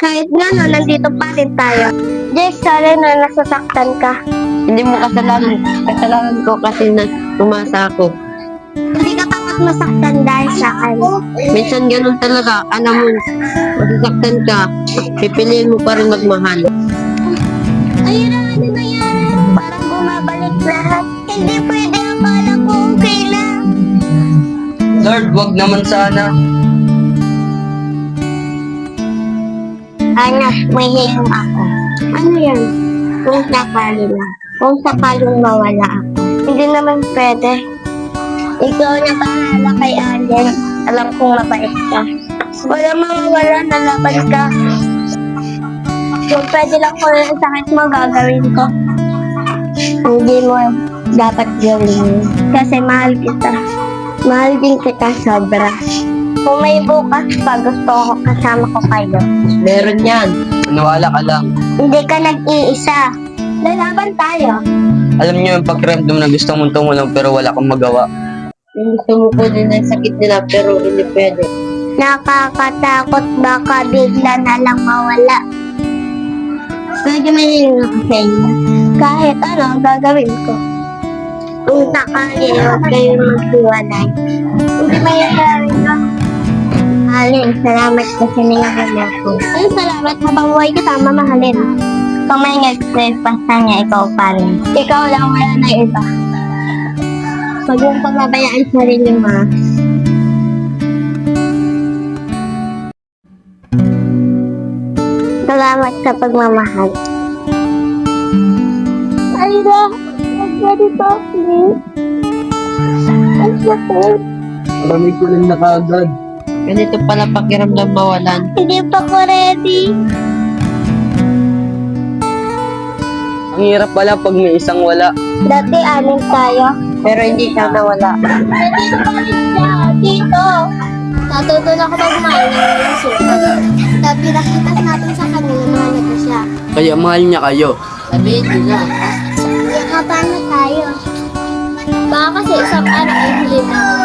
Kahit gano'n, nandito pa rin tayo. Jake, sorry na nasasaktan ka. Hindi mo kasalanan. Kasalanan ko kasi na umasa ako. Hindi ka takot masaktan dahil sa akin. Minsan ganun talaga. Alam mo, masasaktan ka. Pipiliin mo pa rin magmahal. Ayun na, ano nangyari? Parang bumabalik lahat. Hindi pwede, akala ko okay lang. Lord, wag naman sana. Anak, may hiyong ako. Ano yan? Kung sakali lang. Kung sakaling mawala ako. Hindi naman pwede. Ikaw na bahala kay Allen. Alam kong mabait ka. Wala mawawala, nalaban ka. Kung pwede lang ko yung sakit mo, gagawin ko. Hindi mo dapat gawin. Kasi mahal kita. Mahal din kita sobra. Kung may bukas pa, gusto ko kasama ko kayo. Meron yan. Maniwala ka lang. Hindi ka nag-iisa. Lalaban tayo. Alam niyo yung pakiramdam na gusto mong tumulong pero wala kang magawa. Yung gusto mo po din ang sakit nila pero hindi pwede. Nakakatakot, baka bigla na lang mawala. Pwede mahihinga ko sa inyo. Kahit ano ang gagawin ko. Kung sakali, huwag kayong maghiwalay. Hindi mayayari ka. Alin, salamat kasi nilagay ako. Ay, salamat habang buhay kita, mamahalin. Kung may nag-stress pa sa niya, ikaw pa rin. Ikaw lang, wala na iba. Huwag mong pababayaan sarili mo. Salamat sa pagmamahal. Ay na, nagganito, please. Ang sakit. Maraming ko lang na kaagad. Ganito pala pakiramdam mawalan. Hindi pa ko ready. Ang hirap pala pag may isang wala. Dati anin tayo. Pero hindi siya nawala. Dito pa rin siya. Dito. Natuto na ako magmahal ng mga suka. Dahil nakita natin sa kanila, mahal na siya. Kaya mahal niya kayo. Sabihin nyo na. Yakapan na tayo. Baka kasi isang araw ay huli na ako.